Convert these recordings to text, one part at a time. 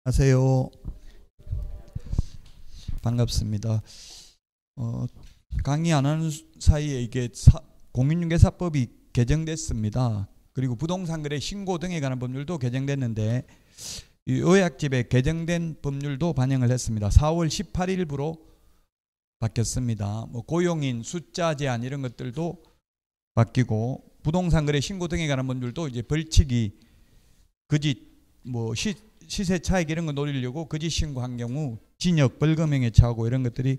안녕하세요. 반갑습니다. 강의 안 하는 사이에 이게 공인중개사법이 개정됐습니다. 그리고 부동산 거래 신고 등에 관한 법률도 개정됐는데 이 요약집에 개정된 법률도 반영을 했습니다. 4월 18일부로 바뀌었습니다. 뭐 고용인 숫자 제한 이런 것들도 바뀌고 부동산 거래 신고 등에 관한 법률도 이제 벌칙이 거짓 뭐 시세 차익 이런 거 노리려고 거짓 신고한 경우 징역 벌금형에 처하고 이런 것들이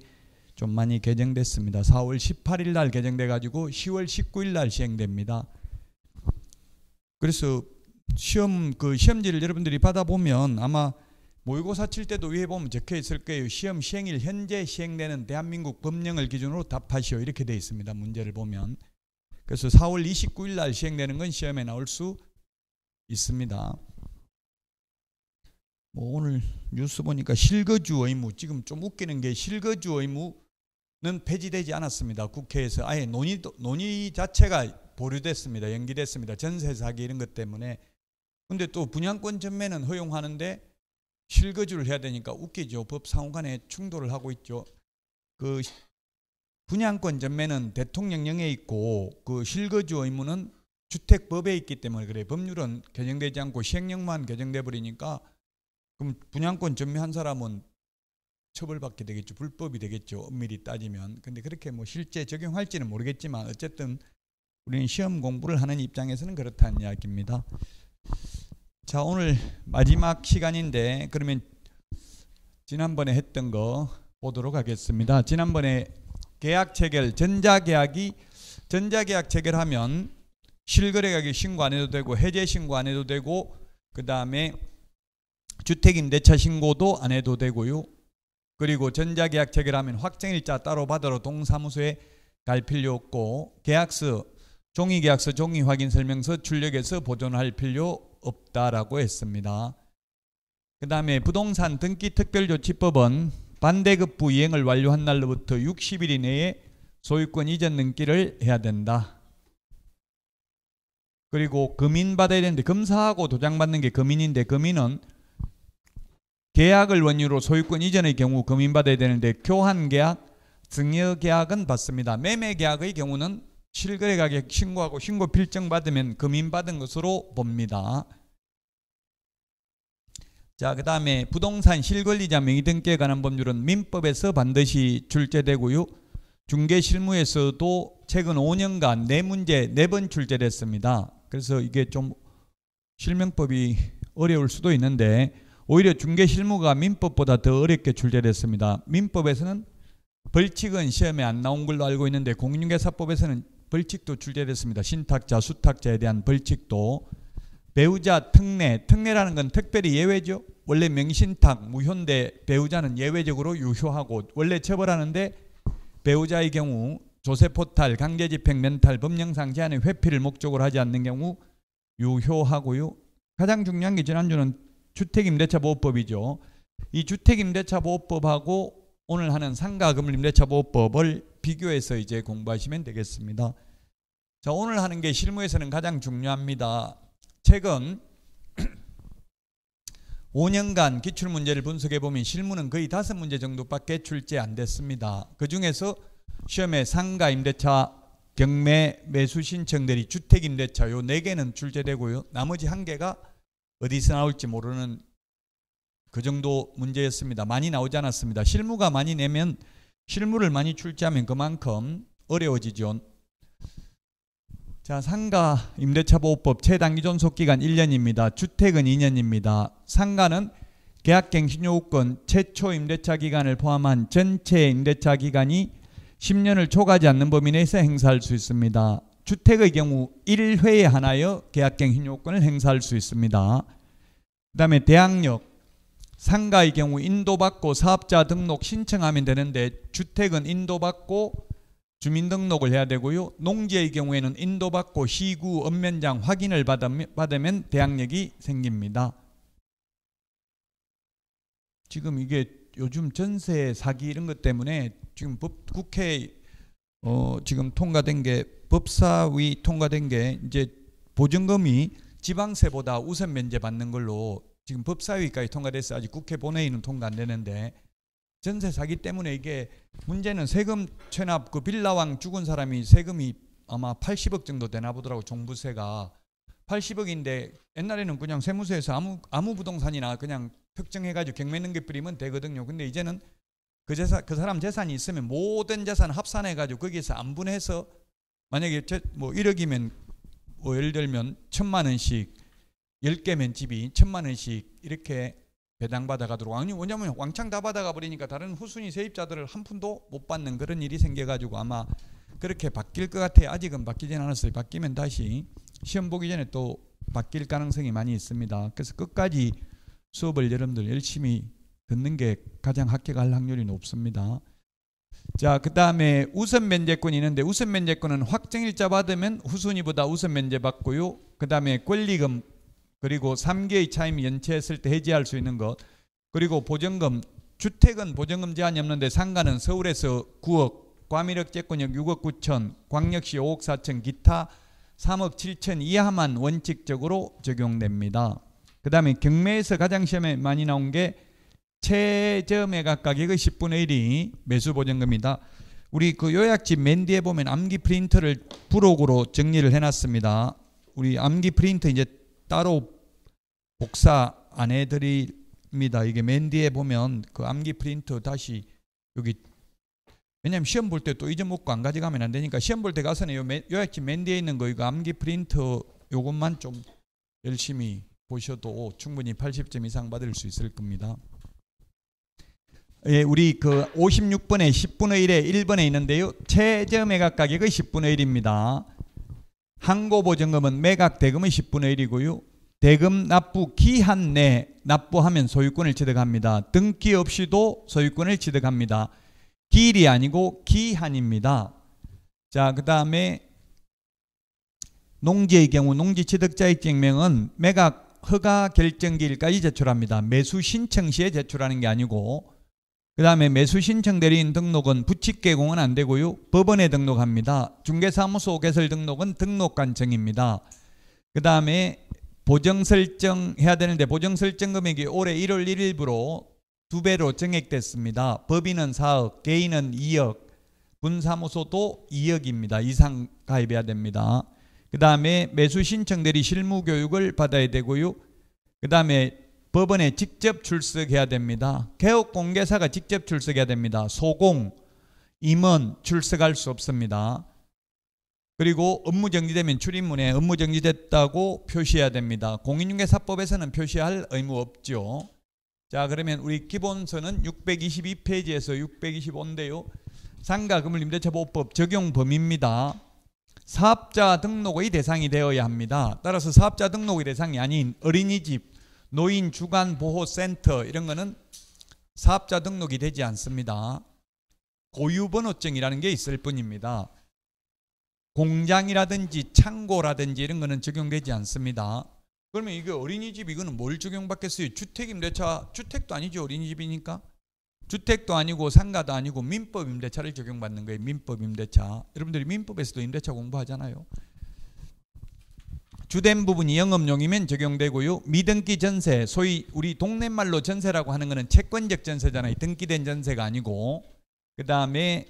좀 많이 개정됐습니다. 4월 18일 날 개정돼 가지고 10월 19일 날 시행됩니다. 그래서 시험지를 여러분들이 받아보면 아마 모의고사 칠 때도 위에 보면 적혀 있을 거예요. 시험 시행일 현재 시행되는 대한민국 법령을 기준으로 답하시오 이렇게 돼 있습니다. 문제를 보면. 그래서 4월 29일 날 시행되는 건 시험에 나올 수 있습니다. 뭐 오늘 뉴스 보니까 실거주 의무, 지금 좀 웃기는 게 실거주 의무는 폐지되지 않았습니다. 국회에서 아예 논의 자체가 보류됐습니다. 연기됐습니다. 전세 사기 이런 것 때문에. 근데 또 분양권 전매는 허용하는데 실거주를 해야 되니까 웃기죠. 법 상호 간에 충돌을 하고 있죠. 그 분양권 전매는 대통령령에 있고 그 실거주 의무는 주택법에 있기 때문에 그래. 법률은 개정되지 않고 시행령만 개정돼 버리니까 그럼 분양권 전매한 사람은 처벌받게 되겠죠. 불법이 되겠죠. 엄밀히 따지면. 근데 그렇게 뭐 실제 적용할지는 모르겠지만 어쨌든 우리는 시험 공부를 하는 입장에서는 그렇다는 이야기입니다. 자, 오늘 마지막 시간인데 그러면 지난번에 했던 거 보도록 하겠습니다. 지난번에 계약 체결, 전자계약 체결하면 실거래가격 신고 안 해도 되고 해제 신고 안 해도 되고 그 다음에 주택임대차 신고도 안 해도 되고요. 그리고 전자계약 체결하면 확정일자 따로 받으러 동사무소에 갈 필요 없고 계약서, 종이계약서, 종이확인설명서 출력해서 보존할 필요 없다라고 했습니다. 그 다음에 부동산 등기특별조치법은 반대급부 이행을 완료한 날로부터 60일 이내에 소유권 이전 등기를 해야 된다. 그리고 금인받아야 되는데 검사하고 도장받는 게 금인인데 금인은 계약을 원유로 소유권 이전의 경우 금인받아야 되는데 교환계약, 증여계약은 받습니다. 매매계약의 경우는 실거래가격 신고하고 신고 필증 받으면 금인받은 것으로 봅니다. 자, 그 다음에 부동산 실권리자 명의등기에 관한 법률은 민법에서 반드시 출제되고요. 중개실무에서도 최근 5년간 4문제 4번 출제됐습니다. 그래서 이게 좀 실명법이 어려울 수도 있는데 오히려 중개실무가 민법보다 더 어렵게 출제됐습니다. 민법에서는 벌칙은 시험에 안 나온 걸로 알고 있는데 공인중개사법에서는 벌칙도 출제됐습니다. 신탁자, 수탁자에 대한 벌칙도. 배우자 특례라는 건 특별히 예외죠. 원래 명신탁, 무효인데 배우자는 예외적으로 유효하고 원래 처벌하는데 배우자의 경우 조세포탈, 강제집행, 면탈, 법령상 제한의 회피를 목적으로 하지 않는 경우 유효하고요. 가장 중요한 게 지난주는 주택임대차보호법이죠. 이 주택임대차보호법하고 오늘 하는 상가건물임대차보호법을 비교해서 이제 공부하시면 되겠습니다. 자, 오늘 하는 게 실무에서는 가장 중요합니다. 최근 5년간 기출문제를 분석해보면 실무는 거의 5문제 정도밖에 출제 안 됐습니다. 그 중에서 시험에 상가임대차, 경매, 매수신청들이 주택임대차 요 4개는 출제되고요. 나머지 1개가 어디서 나올지 모르는 그 정도 문제였습니다. 많이 나오지 않았습니다. 실무가 많이 내면 실무를 많이 출제하면 그만큼 어려워지죠. 자, 상가 임대차보호법 최단기 존속기간 1년입니다. 주택은 2년입니다. 상가는 계약갱신요건 최초 임대차 기간을 포함한 전체 임대차 기간이 10년을 초과하지 않는 범위 내에서 행사할 수 있습니다. 주택의 경우 1회에 하나여 계약갱신요건을 행사할 수 있습니다. 그 다음에 대항력, 상가의 경우 인도받고 사업자 등록 신청하면 되는데 주택은 인도받고 주민등록을 해야 되고요. 농지의 경우에는 인도받고 시구 읍면장 확인을 받으면 대항력이 생깁니다. 지금 이게 요즘 전세 사기 이런 것 때문에 지금 국회 지금 통과된 게 법사위 통과된 게 이제 보증금이 지방세보다 우선 면제 받는 걸로 지금 법사위까지 통과돼서 아직 국회 본회의는 통과 안 되는데 전세 사기 때문에 이게 문제는 세금 체납 그 빌라왕 죽은 사람이 세금이 아마 80억 정도 되나 보더라고. 종부세가 80억인데 옛날에는 그냥 세무서에서 아무 부동산이나 그냥 특정해가지고 경매 넘겨버리면 되거든요. 근데 이제는 그 사람 재산이 있으면 모든 재산 합산해가지고 거기에서 안분해서 만약에 뭐 1억이면 뭐 예를 들면 1,000만 원씩 10개면 집이 1,000만 원씩 이렇게 배당받아 가도록. 아니 왜냐면 왕창 다 받아가 버리니까 다른 후순위 세입자들을 한 푼도 못 받는 그런 일이 생겨가지고 아마 그렇게 바뀔 것 같아요. 아직은 바뀌진 않았어요. 바뀌면 다시 시험 보기 전에 또 바뀔 가능성이 많이 있습니다. 그래서 끝까지 수업을 여러분들 열심히 듣는 게 가장 합격할 확률이 높습니다. 자, 그 다음에 우선 면제권이 있는데 우선 면제권은 확정일자 받으면 후순위보다 우선 면제 받고요. 그 다음에 권리금 그리고 3개의 차임 연체했을 때 해지할 수 있는 것, 그리고 보전금, 주택은 보전금 제한이 없는데 상가는 서울에서 9억, 과밀억제권역 6억 9천, 광역시 5억 4천, 기타 3억 7천 이하만 원칙적으로 적용됩니다. 그 다음에 경매에서 가장 시험에 많이 나온 게 최저 매각 가격의 10분의 1이 매수 보전금이다. 우리 그 요약집 맨 뒤에 보면 암기 프린터를 부록으로 정리를 해놨습니다. 우리 암기 프린터 이제 따로 복사 안 해드립니다. 이게 맨 뒤에 보면 그 암기 프린터 다시 여기, 왜냐면 시험 볼 때 또 잊어먹고 안 가져가면 안 되니까 시험 볼 때 가서는 요약집 맨 뒤에 있는 거 이거 암기 프린터 요것만 좀 열심히 보셔도 충분히 80점 이상 받을 수 있을 겁니다. 예, 우리 그 56번에 10분의 1에 1번에 있는데요. 최저 매각 가격의 10분의 1입니다. 항고보증금은 매각 대금의 10분의 1이고요. 대금 납부 기한 내 납부하면 소유권을 취득합니다. 등기 없이도 소유권을 취득합니다. 기일이 아니고 기한입니다. 자, 그 다음에 농지의 경우 농지취득자의 증명은 매각 허가 결정기일까지 제출합니다. 매수 신청 시에 제출하는 게 아니고, 그 다음에 매수 신청 대리인 등록은 부칙 개공은 안 되고요. 법원에 등록합니다. 중개사무소 개설 등록은 등록관청입니다. 그 다음에 보정 설정해야 되는데 보정 설정 금액이 올해 1월 1일부로 2배로 증액됐습니다. 법인은 4억, 개인은 2억, 분사무소도 2억입니다. 이상 가입해야 됩니다. 그 다음에 매수 신청 대리 실무 교육을 받아야 되고요. 그 다음에 법원에 직접 출석해야 됩니다. 개업공개사가 직접 출석해야 됩니다. 소공, 임원 출석할 수 없습니다. 그리고 업무 정지되면 출입문에 업무 정지됐다고 표시해야 됩니다. 공인중개사법에서는 표시할 의무 없죠. 자, 그러면 우리 기본서는 622페이지에서 625인데요. 상가건물임대차보호법 적용 범위입니다. 사업자 등록의 대상이 되어야 합니다. 따라서 사업자 등록의 대상이 아닌 어린이집, 노인 주간보호센터 이런 거는 사업자 등록이 되지 않습니다. 고유번호증이라는 게 있을 뿐입니다. 공장이라든지 창고라든지 이런 거는 적용되지 않습니다. 그러면 이게 어린이집 이거는 뭘 적용받겠어요? 주택임대차, 주택도 아니죠. 어린이집이니까. 주택도 아니고 상가도 아니고 민법임대차를 적용받는 거예요. 민법임대차. 여러분들이 민법에서도 임대차 공부하잖아요. 주된 부분이 영업용이면 적용되고요. 미등기 전세, 소위 우리 동네말로 전세라고 하는 거는 채권적 전세잖아요. 등기된 전세가 아니고. 그 다음에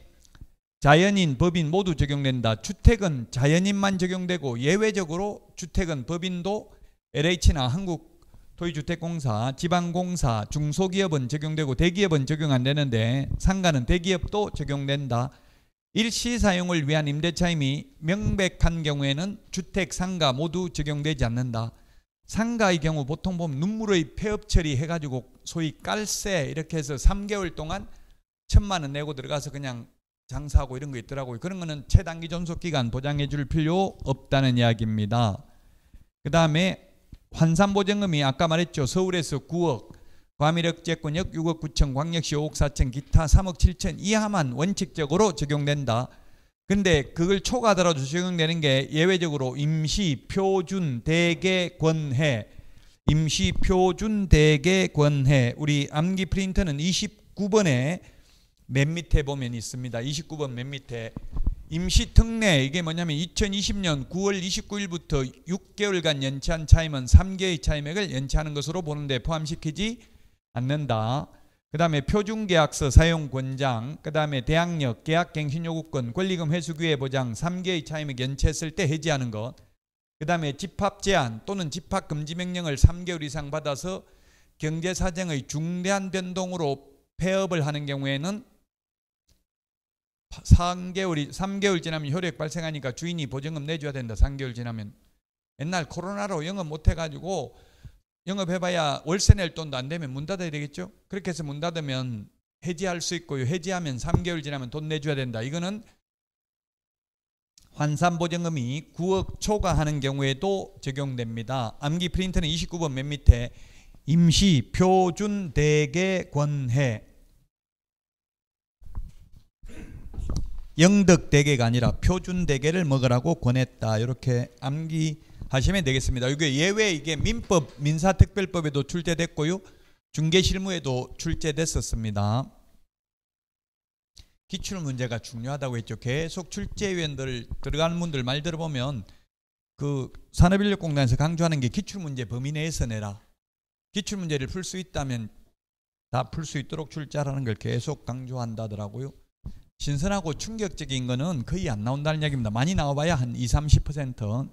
자연인, 법인 모두 적용된다. 주택은 자연인만 적용되고 예외적으로 주택은 법인도 LH나 한국토지주택공사, 지방공사, 중소기업은 적용되고 대기업은 적용 안 되는데 상가는 대기업도 적용된다. 일시 사용을 위한 임대차임이 명백한 경우에는 주택, 상가 모두 적용되지 않는다. 상가의 경우 보통 보면 눈물의 폐업 처리해가지고 소위 깔세 이렇게 해서 3개월 동안 1,000만 원 내고 들어가서 그냥 장사하고 이런 거 있더라고요. 그런 거는 최단기 존속기간 보장해 줄 필요 없다는 이야기입니다. 그 다음에 환산보증금이 아까 말했죠. 서울에서 9억, 과밀억제권역 6억 9천, 광역시 5억 4천, 기타 3억 7천 이하만 원칙적으로 적용된다. 근데 그걸 초과하더라도 적용되는 게 예외적으로 임시, 표준, 대개, 권해, 임시, 표준, 대개, 권해. 우리 암기 프린터는 29번에 맨 밑에 보면 있습니다. 29번 맨 밑에 임시 특례 이게 뭐냐면 2020년 9월 29일부터 6개월간 연체한 차임은 3개의 차임액을 연체하는 것으로 보는데 포함시키지 않는다. 그 다음에 표준계약서 사용 권장, 그 다음에 대항력, 계약갱신요구권, 권리금 회수기회 보장 3개의 차임액 연체했을 때 해지하는 것. 그 다음에 집합 제한 또는 집합 금지 명령을 3개월 이상 받아서 경제사정의 중대한 변동으로 폐업을 하는 경우에는 3개월 지나면 효력 발생하니까 주인이 보증금 내줘야 된다. 3개월 지나면. 옛날 코로나로 영업 못해가지고 영업해봐야 월세 낼 돈도 안 되면 문 닫아야 되겠죠. 그렇게 해서 문 닫으면 해지할 수 있고요. 해지하면 3개월 지나면 돈 내줘야 된다. 이거는 환산보증금이 9억 초과하는 경우에도 적용됩니다. 암기 프린트는 29번 맨 밑에 임시 표준 대개 권해 영덕 대개가 아니라 표준 대개를 먹으라고 권했다. 이렇게 암기하시면 되겠습니다. 이게 예외 이게 민법 민사특별법에도 출제됐고요. 중개실무에도 출제됐었습니다. 기출문제가 중요하다고 했죠. 계속 출제위원들 들어가는 분들 말 들어보면 그 산업인력공단에서 강조하는 게 기출문제 범위 내에서 내라. 기출문제를 풀 수 있다면 다 풀 수 있도록 출제하라는 걸 계속 강조한다더라고요. 신선하고 충격적인 거는 거의 안 나온다는 이야기입니다. 많이 나와봐야 한 20-30%.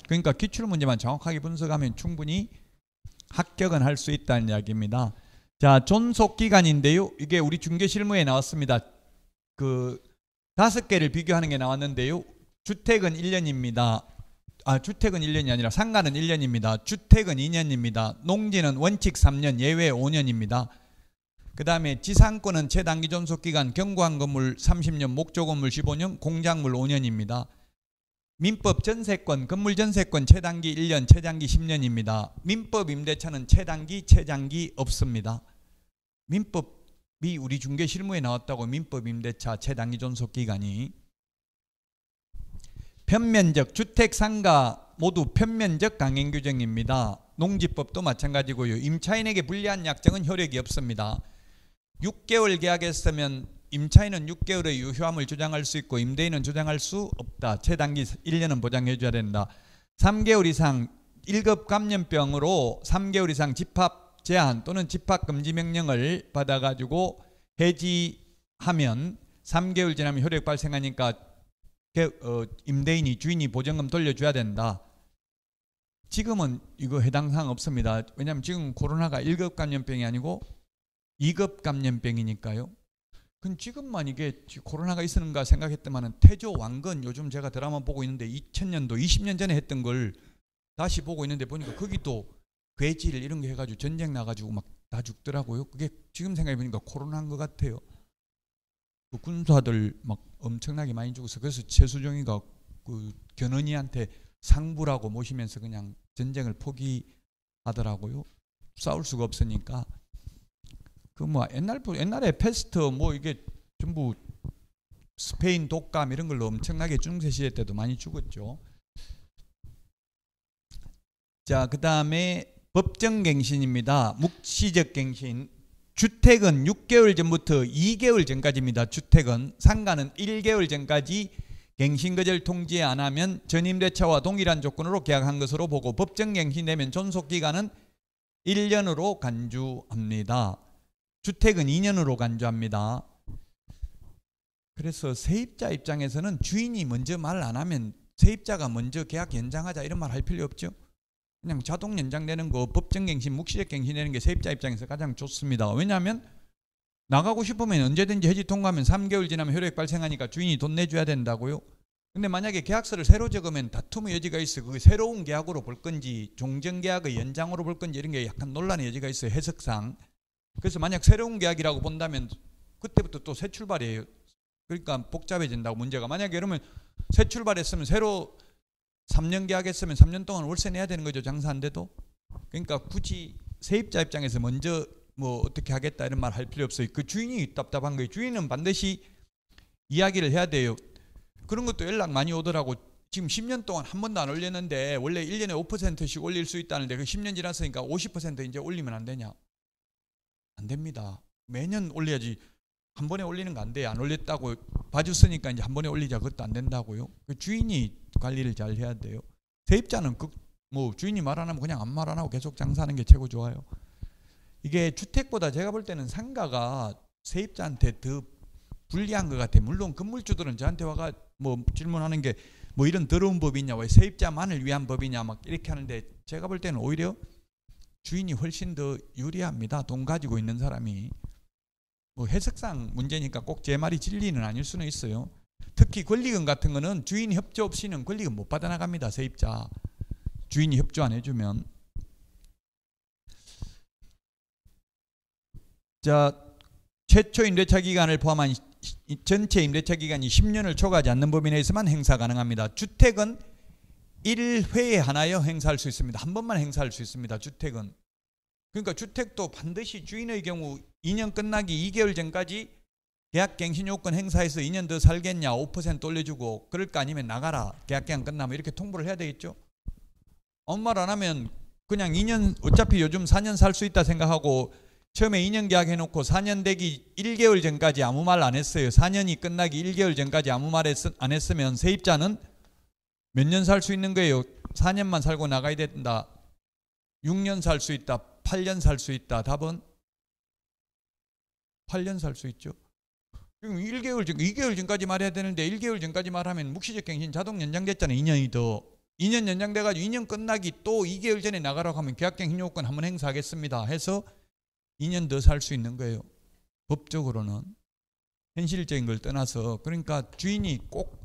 그러니까 기출문제만 정확하게 분석하면 충분히 합격은 할 수 있다는 이야기입니다. 자, 존속기간인데요. 이게 우리 중개실무에 나왔습니다. 그 5개를 비교하는 게 나왔는데요. 주택은 1년입니다. 주택은 1년이 아니라 상가는 1년입니다. 주택은 2년입니다. 농지는 원칙 3년, 예외 5년입니다. 그 다음에 지상권은 최단기 존속기간 경고한 건물 30년, 목조 건물 15년, 공작물 5년입니다. 민법 전세권, 건물 전세권 최단기 1년, 최장기 10년입니다. 민법 임대차는 최단기, 최장기 없습니다. 민법이 우리 중개실무에 나왔다고 민법 임대차 최단기 존속기간이. 편면적, 주택, 상가 모두 편면적 강행규정입니다. 농지법도 마찬가지고요. 임차인에게 불리한 약정은 효력이 없습니다. 6개월 계약했으면 임차인은 6개월의 유효함을 주장할 수 있고 임대인은 주장할 수 없다. 최단기 1년은 보장해 줘야 된다. 3개월 이상 1급 감염병으로 3개월 이상 집합 제한 또는 집합 금지 명령을 받아가지고 해지하면 3개월 지나면 효력 발생하니까 임대인이 주인이 보증금 돌려줘야 된다. 지금은 이거 해당 사항 없습니다. 왜냐하면 지금 코로나가 1급 감염병이 아니고 2급 감염병이니까요. 그럼 지금만 이게 코로나가 있었는가 생각했더만은 태조 왕건 요즘 제가 드라마 보고 있는데 2000년도 20년 전에 했던 걸 다시 보고 있는데 보니까 거기도 괴질 이런 거 해가지고 전쟁 나가지고 막 다 죽더라고요. 그게 지금 생각해 보니까 코로나인 것 같아요. 그 군사들 막 엄청나게 많이 죽어서 그래서 최수종이가 그 견훤이한테 상부라고 모시면서 그냥 전쟁을 포기하더라고요. 싸울 수가 없으니까. 그 뭐 옛날에 패스트 뭐 이게 전부 스페인 독감 이런 걸로 엄청나게 중세 시대 때도 많이 죽었죠. 자, 그다음에 법정갱신입니다. 묵시적 갱신. 주택은 6개월 전부터 2개월 전까지입니다. 주택은. 상가는 1개월 전까지 갱신거절 통지 안 하면 전임대차와 동일한 조건으로 계약한 것으로 보고 법정갱신되면 존속기간은 1년으로 간주합니다. 주택은 2년으로 간주합니다. 그래서 세입자 입장에서는 주인이 먼저 말 안 하면 세입자가 먼저 계약 연장하자 이런 말 할 필요 없죠. 그냥 자동 연장되는 거 법정갱신, 묵시적 갱신되는 게 세입자 입장에서 가장 좋습니다. 왜냐하면 나가고 싶으면 언제든지 해지 통과하면 3개월 지나면 효력 발생하니까 주인이 돈 내줘야 된다고요. 근데 만약에 계약서를 새로 적으면 다툼의 여지가 있어. 그 새로운 계약으로 볼 건지 종전계약의 연장으로 볼 건지 이런 게 약간 논란의 여지가 있어요. 해석상. 그래서 만약 새로운 계약이라고 본다면 그때부터 또 새 출발이에요. 그러니까 복잡해진다고 문제가. 만약에 그러면 새 출발했으면 새로 3년 계약했으면 3년 동안 월세 내야 되는 거죠. 장사 안 돼도. 그러니까 굳이 세입자 입장에서 먼저 뭐 어떻게 하겠다 이런 말 할 필요 없어요. 그 주인이 답답한 거예요. 주인은 반드시 이야기를 해야 돼요. 그런 것도 연락 많이 오더라고. 지금 10년 동안 한 번도 안 올렸는데 원래 1년에 5%씩 올릴 수 있다는데 그 10년 지났으니까 50% 이제 올리면 안 되냐? 안 됩니다. 매년 올려야지. 한 번에 올리는 거 안 돼요. 안 올렸다고 봐줬으니까 이제 한 번에 올리자, 그것도 안 된다고요. 그 주인이 관리를 잘 해야 돼요. 세입자는 뭐 주인이 말 안 하면 그냥 아무 말 안 하고 계속 장사하는 게 최고 좋아요. 이게 주택보다 제가 볼 때는 상가가 세입자한테 더 불리한 것 같아요. 물론 건물주들은 저한테 와가 뭐 질문하는 게 뭐 이런 더러운 법이 있냐, 왜 세입자만을 위한 법이냐 막 이렇게 하는데, 제가 볼 때는 오히려 주인이 훨씬 더 유리합니다. 돈 가지고 있는 사람이. 뭐 해석상 문제니까 꼭 제 말이 진리는 아닐 수는 있어요. 특히 권리금 같은 거는 주인 협조 없이는 권리금 못 받아나갑니다. 세입자 주인이 협조 안 해주면. 자, 최초 임대차 기간을 포함한 전체 임대차 기간이 10년을 초과하지 않는 범위 내에서만 행사 가능합니다. 주택은 1회에 하나여 행사할 수 있습니다. 한 번만 행사할 수 있습니다. 주택은. 그러니까 주택도 반드시 주인의 경우 2년 끝나기 2개월 전까지 계약갱신 요건 행사해서 2년 더 살겠냐 5% 올려주고, 그럴 거 아니면 나가라, 계약기간 끝나면, 이렇게 통보를 해야 되겠죠. 아무 말 안 하면 그냥 2년, 어차피 요즘 4년 살 수 있다 생각하고 처음에 2년 계약해놓고 4년 되기 1개월 전까지 아무 말 안 했어요. 4년이 끝나기 1개월 전까지 아무 말 안 했으면 세입자는 몇 년 살 수 있는 거예요? 4년만 살고 나가야 된다. 6년 살 수 있다. 8년 살 수 있다. 답은 8년 살 수 있죠. 지금 1개월 전, 2개월 전까지 말해야 되는데 1개월 전까지 말하면 묵시적 갱신 자동 연장됐잖아요. 2년이 더. 2년 연장돼가지고 2년 끝나기 또 2개월 전에 나가라고 하면 계약갱신 요건 한번 행사하겠습니다 해서 2년 더 살 수 있는 거예요. 법적으로는. 현실적인 걸 떠나서. 그러니까 주인이 꼭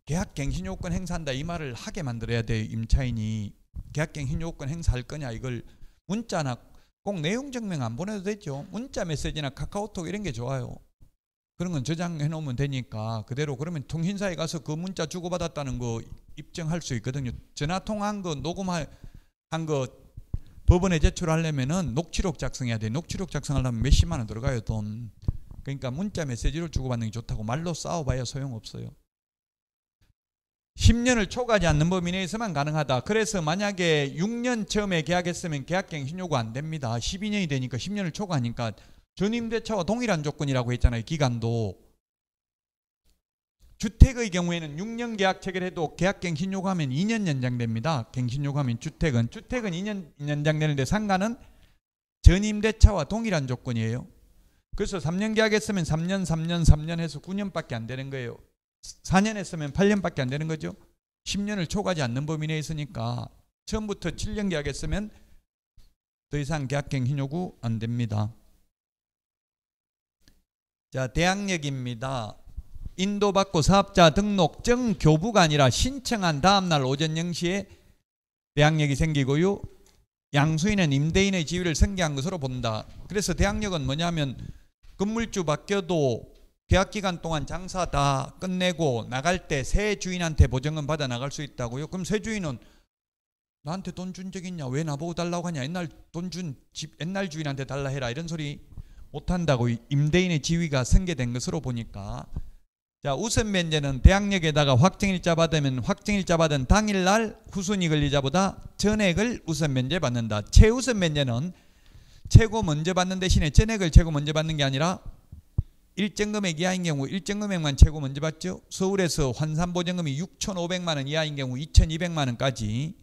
계약갱신 요건 행사한다 이 말을 하게 만들어야 돼요. 임차인이 계약갱신 요건 행사할 거냐, 이걸 문자나 꼭 내용 증명 안 보내도 되죠. 문자 메시지나 카카오톡 이런 게 좋아요. 그런 건 저장해 놓으면 되니까 그대로. 그러면 통신사에 가서 그 문자 주고받았다는 거 입증할 수 있거든요. 전화 통화한 거 녹음한 거 법원에 제출하려면은 녹취록 작성해야 돼. 녹취록 작성하려면 몇십만 원 들어가요, 돈. 그러니까 문자 메시지로 주고받는 게 좋다고. 말로 싸워봐야 소용없어요. 10년을 초과하지 않는 범위 내에서만 가능하다. 그래서 만약에 6년 처음에 계약했으면 계약갱신 요구 안 됩니다. 12년이 되니까 10년을 초과하니까. 전임대차와 동일한 조건이라고 했잖아요. 기간도. 주택의 경우에는 6년 계약 체결해도 계약갱신 요구하면 2년 연장됩니다. 갱신 요구하면 주택은 2년 연장되는데 상가는 전임대차와 동일한 조건이에요. 그래서 3년 계약했으면 3년 해서 9년밖에 안 되는 거예요. 4년 했으면 8년밖에 안 되는 거죠. 10년을 초과하지 않는 범위 내에 있으니까 처음부터 7년 계약했으면 더 이상 계약갱신 요구 안 됩니다. 자, 대항력입니다. 인도받고 사업자 등록증 교부가 아니라 신청한 다음날 오전 0시에 대항력이 생기고요. 양수인은 임대인의 지위를 승계한 것으로 본다. 그래서 대항력은 뭐냐면 건물주 바뀌어도 계약기간 동안 장사 다 끝내고 나갈 때 새 주인한테 보증금 받아 나갈 수 있다고요. 그럼 새 주인은 나한테 돈 준 적 있냐, 왜 나보고 달라고 하냐, 옛날 돈 준 집 옛날 주인한테 달라 해라, 이런 소리 못한다고. 임대인의 지위가 승계된 것으로 보니까. 자, 우선 면제는 대항력에다가 확정일자 받으면 확정일자 받은 당일날 후순위 권리자보다 전액을 우선 면제 받는다. 최우선 면제는 최고 먼저 받는 대신에 전액을 최고 먼저 받는 게 아니라 일정 금액 이하인 경우 일정 금액만 최고 먼저 받죠. 서울에서 환산보증금이 6,500만 원 이하인 경우 2,200만 원까지,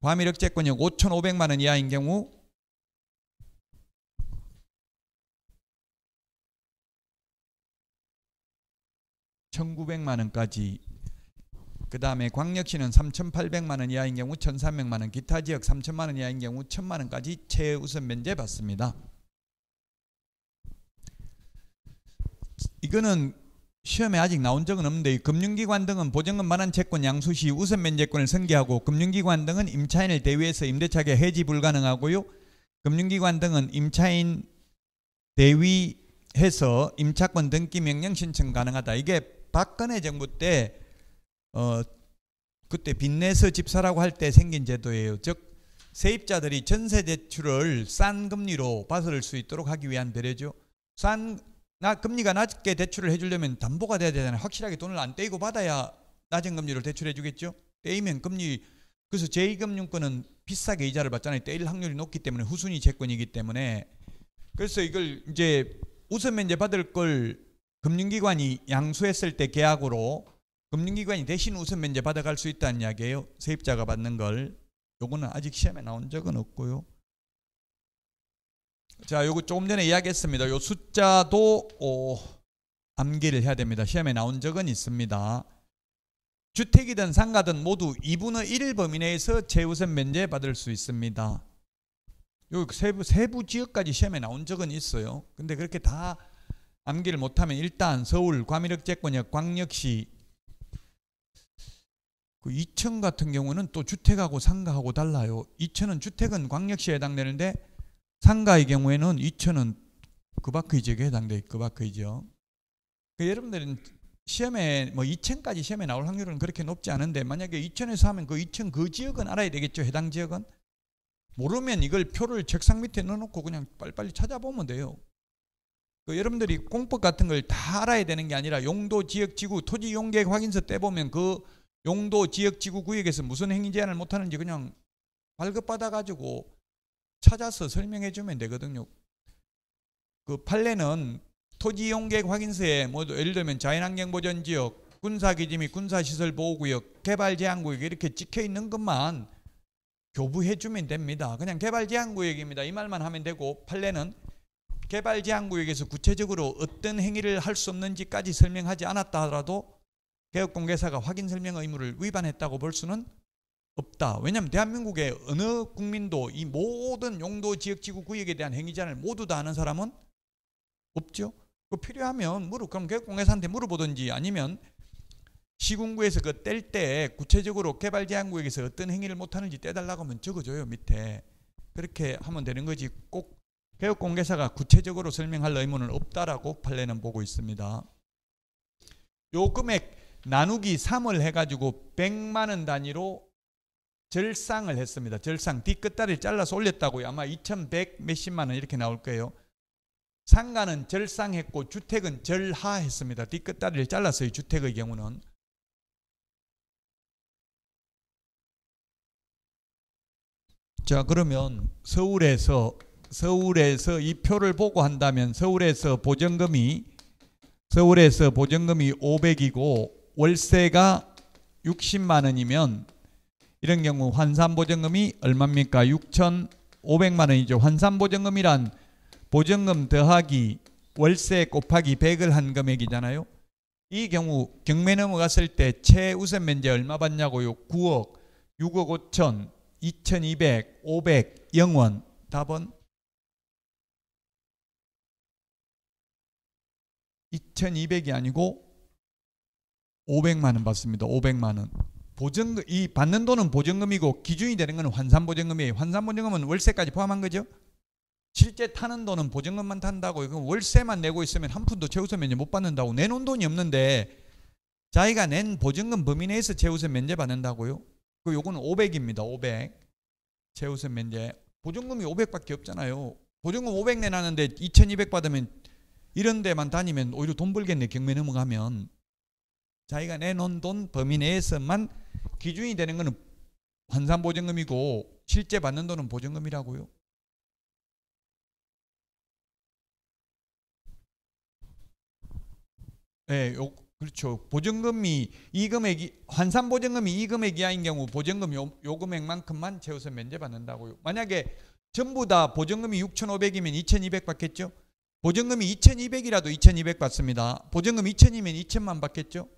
과밀 억제권역 5,500만 원 이하인 경우 1,900만 원까지, 그 다음에 광역시는 3,800만 원 이하인 경우 1,300만 원, 기타 지역 3,000만 원 이하인 경우 1,000만 원까지 최우선 면제 받습니다. 이거는 시험에 아직 나온 적은 없는데, 금융기관 등은 보증금 반환 채권 양수 시 우선 면제권을 승계하고, 금융기관 등은 임차인을 대위해서 임대차계 해지 불가능하고요. 금융기관 등은 임차인 대위해서 임차권 등기 명령 신청 가능하다. 이게 박근혜 정부 때 그때 빚내서 집 사라고 할 때 생긴 제도예요. 즉 세입자들이 전세 대출을 싼 금리로 받을 수 있도록 하기 위한 배려죠. 금리가 낮게 대출을 해주려면 담보가 돼야 되잖아요. 확실하게 돈을 안 떼이고 받아야 낮은 금리로 대출해 주겠죠. 떼이면 금리, 그래서 제2금융권은 비싸게 이자를 받잖아요. 떼일 확률이 높기 때문에, 후순위 채권이기 때문에. 그래서 이걸 이제 우선 면제 받을 걸 금융기관이 양수했을 때 계약으로 금융기관이 대신 우선 면제 받아갈 수 있다는 이야기예요. 세입자가 받는 걸. 요거는 아직 시험에 나온 적은 없고요. 자, 요거 조금 전에 이야기했습니다. 요 숫자도 암기를 해야 됩니다. 시험에 나온 적은 있습니다. 주택이든 상가든 모두 2분의 1 범위 내에서 최우선 면제 받을 수 있습니다. 요 세부 지역까지 시험에 나온 적은 있어요. 근데 그렇게 다 암기를 못하면 일단 서울 과밀억제권역 광역시 그 이천 같은 경우는 또 주택하고 상가하고 달라요. 이천은 주택은 광역시에 해당되는데 상가의 경우에는 이천은 그 지역에 해당돼요. 그 지역. 여러분들은 시험에 뭐 이천까지 시험에 나올 확률은 그렇게 높지 않은데 만약에 이천에서 하면 그 이천 그 지역은 알아야 되겠죠. 해당 지역은. 모르면 이걸 표를 책상 밑에 넣어놓고 그냥 빨리빨리 찾아보면 돼요. 여러분들이 공법 같은 걸 다 알아야 되는 게 아니라 용도, 지역, 지구, 토지 이용계획 확인서 떼보면 그 용도, 지역, 지구, 구역에서 무슨 행위 제한을 못하는지 그냥 발급받아가지고 찾아서 설명해 주면 되거든요. 그 판례는 토지 이용계획 확인서에 뭐 예를 들면 자연환경보전지역, 군사기지 및 군사시설보호구역, 개발제한구역 이렇게 찍혀있는 것만 교부해 주면 됩니다. 그냥 개발제한구역입니다. 이 말만 하면 되고 판례는 개발제한구역에서 구체적으로 어떤 행위를 할 수 없는지까지 설명하지 않았다 하더라도 개업공개사가 확인 설명 의무를 위반했다고 볼 수는 없다. 왜냐하면 대한민국의 어느 국민도 이 모든 용도, 지역, 지구, 구역에 대한 행위 제한을 모두 다 아는 사람은 없죠. 필요하면 그럼 개업공개사한테 물어보든지 아니면 시군구에서 그 뗄 때 구체적으로 개발제한구역에서 어떤 행위를 못하는지 떼달라고 하면 적어줘요. 밑에. 그렇게 하면 되는 거지 꼭 개업공개사가 구체적으로 설명할 의무는 없다라고 판례는 보고 있습니다. 요 금액 나누기 3을 해가지고 100만 원 단위로 절상을 했습니다. 절상 뒷끝다리를 잘라서 올렸다고요. 아마 2100 몇십만 원 이렇게 나올 거예요. 상가는 절상했고 주택은 절하했습니다. 뒷끝다리를 잘랐어요. 주택의 경우는. 자, 그러면 서울에서 이 표를 보고 한다면 서울에서 보증금이 500이고 월세가 60만 원이면 이런 경우 환산보증금이 얼마입니까? 6,500만 원이죠. 환산보증금이란 보증금 더하기 월세 곱하기 100을 한 금액이잖아요. 이 경우 경매 넘어갔을 때 최우선 면제 얼마 받냐고요? 9억, 6억 5천, 2,200, 500, 0원. 답은 2,200이 아니고 500만 원 받습니다. 500만 원. 보증금, 이 받는 돈은 보증금이고 기준이 되는 것은 환산보증금이에요. 환산보증금은 월세까지 포함한 거죠. 실제 타는 돈은 보증금만 탄다고요. 그럼 월세만 내고 있으면 한 푼도 최우선 면제 못 받는다고. 내놓은 돈이 없는데 자기가 낸 보증금 범위 내에서 최우선 면제 받는다고요. 요거는 500입니다. 500 최우선 면제. 보증금이 500밖에 없잖아요. 보증금 500 내놨는데 2,200 받으면 이런 데만 다니면 오히려 돈 벌겠네. 경매 넘어가면. 자기가 내놓은 돈 범위 내에서만 기준이 되는 것은 환산보증금이고 실제 받는 돈은 보증금이라고요. 네, 그렇죠. 보증금이 이 금액이 환산보증금이 이 금액 이하인 경우 보증금 요 금액만큼만 최우선 면제 받는다고요. 만약에 전부 다 보증금이 6,500이면 2,200 받겠죠. 보증금이 2,200이라도 2,200 받습니다. 보증금 2,000이면 2,000만 받겠죠.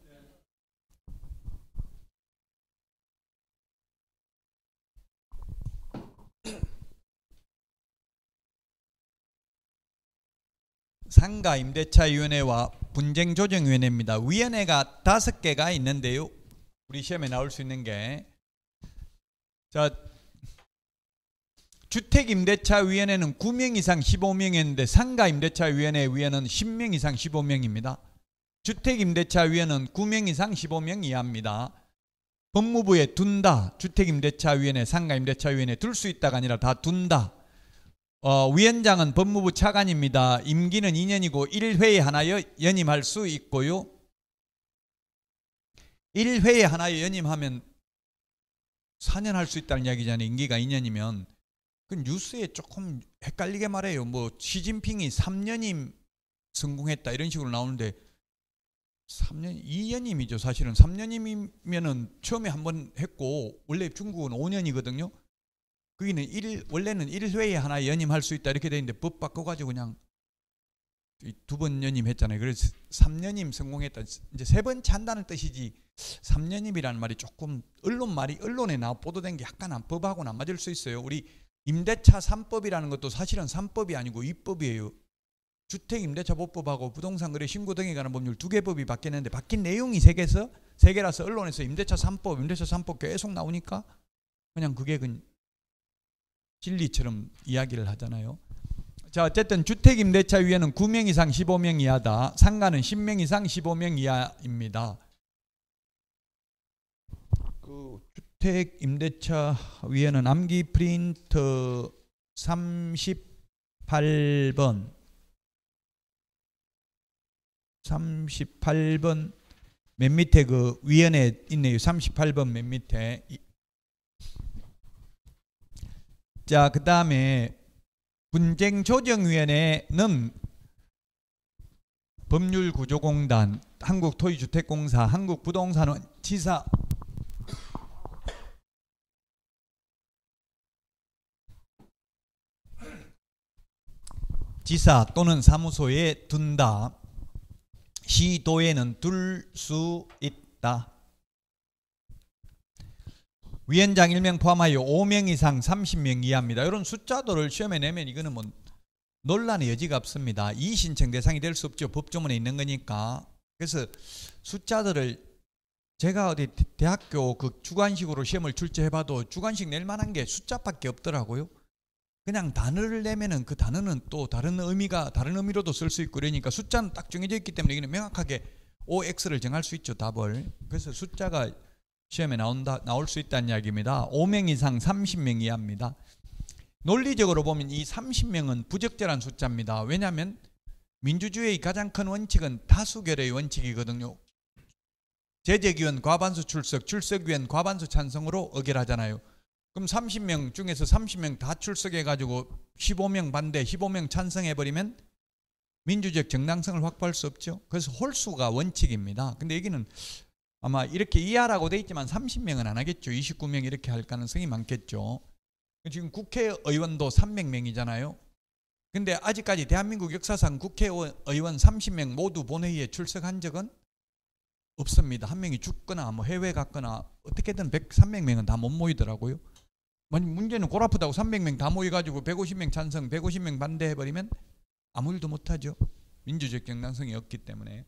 상가임대차위원회와 분쟁조정위원회입니다. 위원회가 5개가 있는데요. 우리 시험에 나올 수 있는 게, 자, 주택임대차위원회는 9명 이상 15명이었는데 상가임대차위원회 위원은 10명 이상 15명입니다. 주택임대차위원회는 9명 이상 15명 이하입니다. 법무부에 둔다. 주택임대차위원회, 상가임대차위원회 둘 수 있다가 아니라 다 둔다. 위원장은 법무부 차관입니다. 임기는 2년이고 1회에 하나여 연임할 수 있고요. 1회에 하나여 연임하면 4년 할 수 있다는 이야기잖아요. 임기가 2년이면. 그 뉴스에 조금 헷갈리게 말해요. 뭐 시진핑이 3년임 성공했다 이런 식으로 나오는데 3년, 2년임이죠. 사실은 3년이면은 처음에 한번 했고 원래 중국은 5년이거든요. 거기는 원래는 1회에 하나 연임할 수 있다 이렇게 돼 있는데 법 바꿔가지고 그냥 2번 연임했잖아요. 그래서 3년임 성공했다. 이제 세 번째 한다는 뜻이지 3년임이라는 말이 조금 언론에 보도된 게 약간 법하고는 안 맞을 수 있어요. 우리 임대차 3법이라는 것도 사실은 3법이 아니고 2법이에요. 주택임대차보법하고 부동산거래 신고 등에 관한 법률 2개 법이 바뀌었는데 바뀐 내용이 3개라서 언론에서 임대차 3법 계속 나오니까 그냥 그게 진리처럼 이야기를 하잖아요. 자, 어쨌든 주택임대차위원은 9명 이상 15명 이하다. 상가는 10명 이상 15명 이하입니다. 그 주택임대차위원은 암기 프린터 38번 맨 밑에 그 위원회 있네요. 38번 맨 밑에. 자, 그 다음에 분쟁조정위원회는 법률구조공단, 한국토지주택공사, 한국부동산원, 지사 또는 사무소에 둔다. 시도에는 둘 수 있다. 위원장 1명 포함하여 5명 이상 30명 이하입니다. 이런 숫자들을 시험에 내면 이거는 뭐 논란의 여지가 없습니다. 이의신청 대상이 될 수 없죠. 법조문에 있는 거니까. 그래서 숫자들을 제가 어디 대학교 그 주관식으로 시험을 출제해봐도 주관식 낼 만한 게 숫자밖에 없더라고요. 그냥 단어를 내면은 그 단어는 또 다른 의미로도 쓸 수 있고 그러니까 숫자는 딱 정해져 있기 때문에 이거는 명확하게 OX를 정할 수 있죠. 답을. 그래서 숫자가 시험에 나올 수 있다는 이야기입니다. 5명 이상 30명 이하입니다. 논리적으로 보면 이 30명은 부적절한 숫자입니다. 왜냐하면 민주주의의 가장 큰 원칙은 다수결의 원칙이거든요. 제적위원 과반수 출석, 출석위원 과반수 찬성으로 의결하잖아요. 그럼 30명 중에서 30명 다 출석해가지고 15명 반대, 15명 찬성해버리면 민주적 정당성을 확보할 수 없죠. 그래서 홀수가 원칙입니다. 근데 여기는 아마 이렇게 이하라고 돼 있지만 30명은 안 하겠죠. 29명 이렇게 할 가능성이 많겠죠. 지금 국회의원도 300명이잖아요. 근데 아직까지 대한민국 역사상 국회의원 30명 모두 본회의에 출석한 적은 없습니다. 한 명이 죽거나 뭐 해외 갔거나 어떻게든 300명은 다 못 모이더라고요. 문제는 골 아프다고 300명 다 모여가지고 150명 찬성, 150명 반대해버리면 아무 일도 못하죠. 민주적 정당성이 없기 때문에.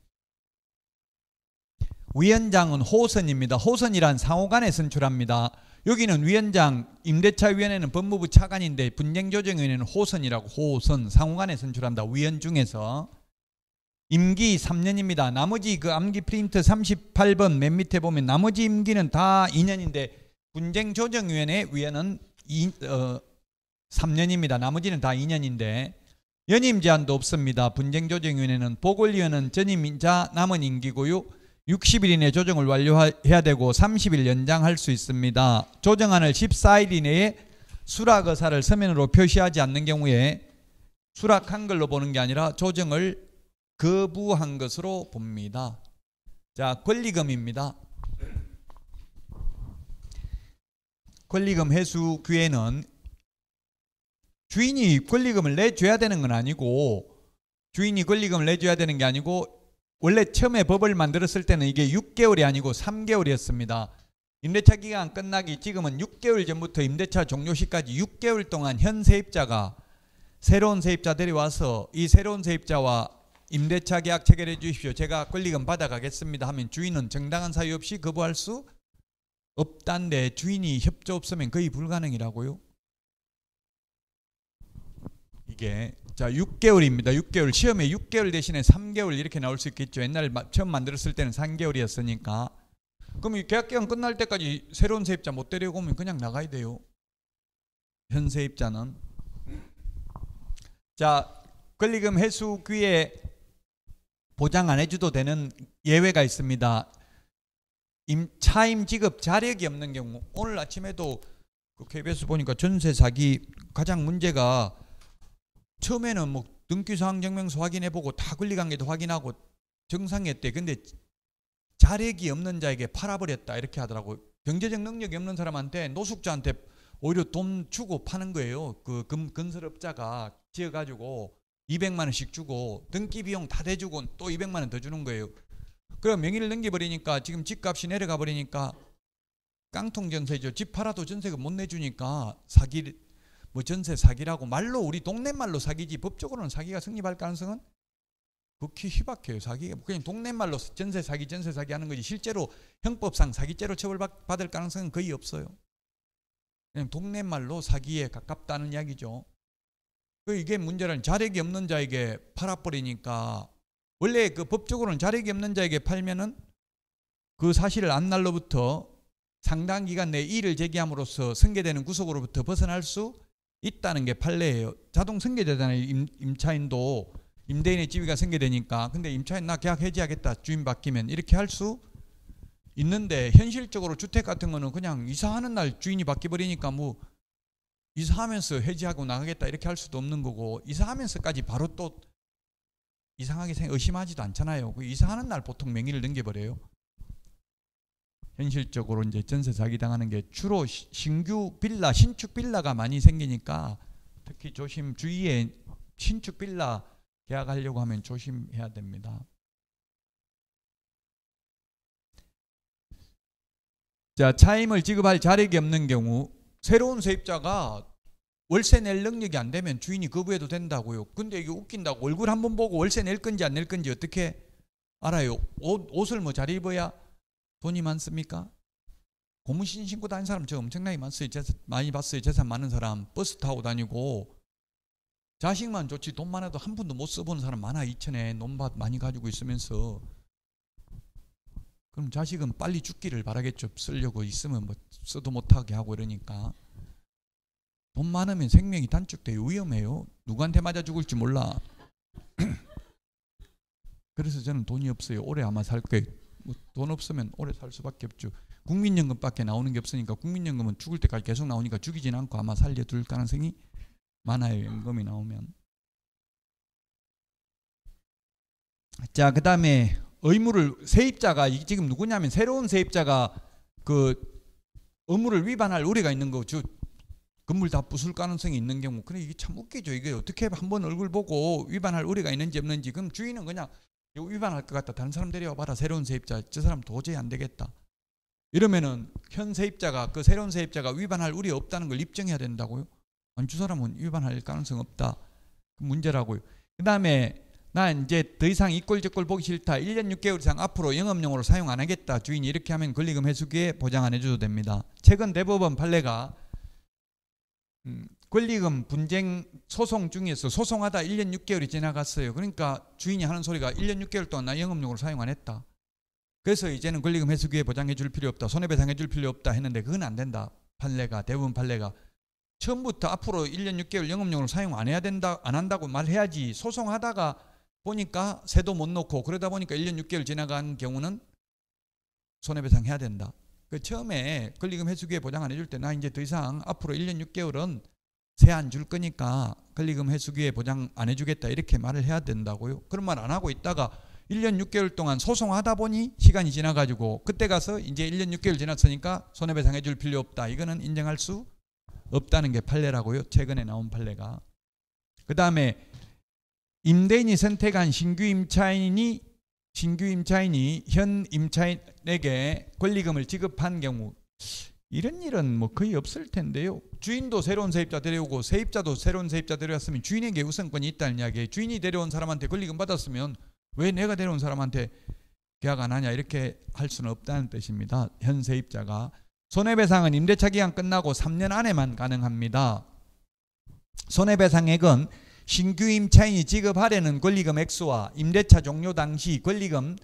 위원장은 호선입니다. 호선이란 상호간에 선출합니다. 여기는 위원장, 임대차위원회는 법무부 차관인데 분쟁조정위원회는 호선이라고 호선, 상호간에 선출한다. 위원 중에서. 임기 3년입니다. 나머지 그 암기 프린트 38번 맨 밑에 보면 나머지 임기는 다 2년인데 분쟁조정위원회 위원은 3년입니다. 나머지는 다 2년인데 연임 제한도 없습니다. 분쟁조정위원회는 보궐위원은 전임자 남은 임기고요. 60일 이내 조정을 완료해야 되고 30일 연장할 수 있습니다. 조정안을 14일 이내에 수락 의사를 서면으로 표시하지 않는 경우에 수락한 걸로 보는 게 아니라 조정을 거부한 것으로 봅니다. 자, 권리금입니다. 권리금 회수 기회는 주인이 권리금을 내줘야 되는 건 아니고 주인이 권리금을 내줘야 되는 게 아니고 원래 처음에 법을 만들었을 때는 이게 6개월이 아니고 3개월이었습니다. 임대차 기간 끝나기 지금은 6개월 전부터 임대차 종료 시까지 6개월 동안 현 세입자가 새로운 세입자 데려와서 이 새로운 세입자와 임대차 계약 체결해 주십시오. 제가 권리금 받아가겠습니다 하면 주인은 정당한 사유 없이 거부할 수 없단데 주인이 협조 없으면 거의 불가능이라고요. 이게 자 6개월입니다. 6개월 시험에 6개월 대신에 3개월 이렇게 나올 수 있겠죠. 옛날에 처음 만들었을 때는 3개월이었으니까. 그럼 이 계약기간 끝날 때까지 새로운 세입자 못 데려오면 그냥 나가야 돼요. 현 세입자는. 자, 권리금 회수 기회 보장 안 해줘도 되는 예외가 있습니다. 차임 지급 자력이 없는 경우. 오늘 아침에도 그 KBS 보니까 전세 사기 가장 문제가 처음에는 뭐 등기사항 증명서 확인해보고 다 권리관계도 확인하고 정상이었대. 근데 자력이 없는 자에게 팔아버렸다 이렇게 하더라고요. 경제적 능력이 없는 사람한테 노숙자한테 오히려 돈 주고 파는 거예요. 그 건설업자가 지어가지고 200만 원씩 주고 등기 비용 다 대주고 또 200만 원 더 주는 거예요. 그럼 명의를 넘겨버리니까 지금 집값이 내려가 버리니까 깡통 전세죠. 집 팔아도 전세가 못 내주니까 사기, 뭐 전세 사기라고 말로 우리 동네 말로 사기지 법적으로는 사기가 성립할 가능성은 극히 희박해요. 사기가 그냥 동네 말로 전세 사기 하는 거지 실제로 형법상 사기죄로 처벌받을 가능성은 거의 없어요. 그냥 동네 말로 사기에 가깝다는 이야기죠. 이게 문제는 자력이 없는 자에게 팔아버리니까 원래 그 법적으로는 자력이 없는 자에게 팔면은 그 사실을 안 날로부터 상당 기간 내에 이의를 제기함으로써 승계되는 구속으로부터 벗어날 수 있다는 게 판례예요. 자동 승계되잖아요. 임차인도 임대인의 지위가 승계되니까. 근데 임차인 나 계약 해지하겠다 주인 바뀌면 이렇게 할 수 있는데 현실적으로 주택 같은 거는 그냥 이사하는 날 주인이 바뀌어버리니까 뭐 이사하면서 해지하고 나가겠다 이렇게 할 수도 없는 거고 이사하면서까지 바로 또 이상하게 의심하지도 않잖아요. 그 이사하는 날 보통 명의를 넘겨버려요. 현실적으로 이제 전세 사기 당하는 게 주로 신규 빌라, 신축 빌라가 많이 생기니까 특히 주위에 신축 빌라 계약하려고 하면 조심해야 됩니다. 자, 차임을 지급할 자력이 없는 경우 새로운 세입자가 월세 낼 능력이 안 되면 주인이 거부해도 된다고요. 근데 이게 웃긴다고 얼굴 한번 보고 월세 낼 건지 안 낼 건지 어떻게 알아요? 옷을 뭐 잘 입어야 돈이 많습니까? 고무신 신고 다니는 사람 저 엄청나게 많이 봤어요. 재산 많은 사람 버스 타고 다니고 자식만 좋지 돈 많아도 한 푼도 못 써보는 사람 많아. 이천에 논밭 많이 가지고 있으면서. 그럼 자식은 빨리 죽기를 바라겠죠. 쓰려고 있으면 뭐 써도 못하게 하고 이러니까. 돈 많으면 생명이 단축돼요. 위험해요. 누구한테 맞아 죽을지 몰라. 그래서 저는 돈이 없어요. 오래 아마 살 거예요. 뭐 돈 없으면 오래 살 수밖에 없죠. 국민연금밖에 나오는 게 없으니까 국민연금은 죽을 때까지 계속 나오니까 죽이진 않고 아마 살려둘 가능성이 많아요. 연금이 나오면. 자, 그 다음에 의무를 세입자가 지금 누구냐면 새로운 세입자가 그 의무를 위반할 우려가 있는 거죠. 건물 다 부술 가능성이 있는 경우. 그래 이게 참 웃기죠. 이게 어떻게 한번 얼굴 보고 위반할 우려가 있는지 없는지. 그럼 주인은 그냥 이거 위반할 것 같다. 다른 사람 데려와 봐라. 새로운 세입자. 저 사람 도저히 안 되겠다. 이러면은 현 세입자가 그 새로운 세입자가 위반할 우려 없다는 걸 입증해야 된다고요. 아니 저 사람은 위반할 가능성 없다. 문제라고요. 그 다음에 나 이제 더 이상 이꼴저꼴 보기 싫다. 1년 6개월 이상 앞으로 영업용으로 사용 안 하겠다. 주인이 이렇게 하면 권리금 회수기에 보장 안 해줘도 됩니다. 최근 대법원 판례가 권리금 분쟁 소송 중에서 소송하다 1년 6개월이 지나갔어요. 그러니까 주인이 하는 소리가 1년 6개월 동안 나 영업용으로 사용 안 했다. 그래서 이제는 권리금 회수기에 보장해 줄 필요 없다. 손해배상해 줄 필요 없다 했는데 그건 안 된다. 판례가 대법원 판례가 처음부터 앞으로 1년 6개월 영업용으로 사용 안 해야 된다, 안 한다고 말해야지. 소송하다가 보니까 세도 못 놓고 그러다 보니까 1년 6개월 지나간 경우는 손해배상 해야 된다. 그 처음에 권리금 회수기에 보장 안 해줄 때 나 이제 더 이상 앞으로 1년 6개월은 세 안 줄 거니까 권리금 회수기에 보장 안 해주겠다 이렇게 말을 해야 된다고요. 그런 말 안 하고 있다가 1년 6개월 동안 소송하다 보니 시간이 지나가지고 그때 가서 이제 1년 6개월 지났으니까 손해배상 해줄 필요 없다. 이거는 인정할 수 없다는 게 판례라고요. 최근에 나온 판례가. 그 다음에 임대인이 선택한 신규 임차인이 현 임차인에게 권리금을 지급한 경우 이런 일은 뭐 거의 없을 텐데요. 주인도 새로운 세입자 데려오고 세입자도 새로운 세입자 데려왔으면 주인에게 우선권이 있다는 이야기예요. 주인이 데려온 사람한테 권리금 받았으면 왜 내가 데려온 사람한테 계약 안 하냐 이렇게 할 수는 없다는 뜻입니다. 현 세입자가. 손해배상은 임대차 기간 끝나고 3년 안에만 가능합니다. 손해배상액은 신규 임차인이 지급하려는 권리금 액수와 임대차 종료 당시 권리금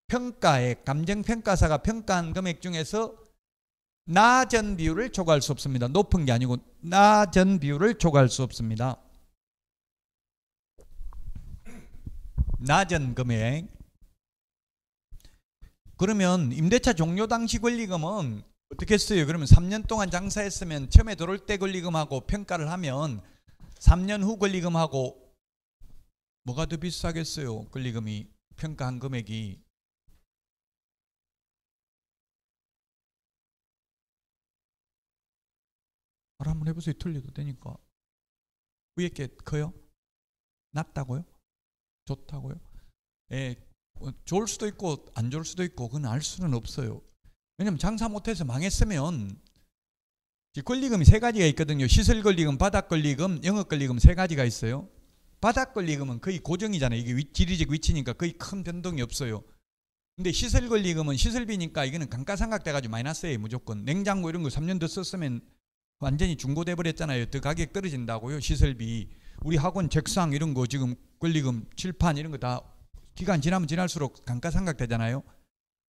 평가액, 감정평가사가 평가한 금액 중에서 낮은 비율을 초과할 수 없습니다. 높은 게 아니고 낮은 비율을 초과할 수 없습니다. 낮은 금액. 그러면 임대차 종료 당시 권리금은 어떻게 써요? 그러면 3년 동안 장사했으면 처음에 들어올 때 권리금하고 평가를 하면 3년 후 권리금하고 뭐가 더 비싸겠어요? 권리금이 평가한 금액이 바로 한번 해보세요. 틀려도 되니까. 위에 게 커요? 낮다고요? 좋다고요? 예, 좋을 수도 있고 안 좋을 수도 있고 그건 알 수는 없어요. 왜냐면 장사 못해서 망했으면 권리금이 세 가지가 있거든요. 시설 권리금, 바닥 권리금, 영업 권리금 세 가지가 있어요. 바닥 권리금은 거의 고정이잖아요. 이게 지리적 위치니까 거의 큰 변동이 없어요. 근데 시설 권리금은 시설비니까 이거는 감가상각 돼가지고 마이너스예요. 무조건. 냉장고 이런 거 3년 더 썼으면 완전히 중고돼 버렸잖아요. 더 가격 떨어진다고요. 시설비. 우리 학원 책상 이런 거 지금 권리금 칠판 이런 거 다 기간 지나면 지날수록 감가상각 되잖아요.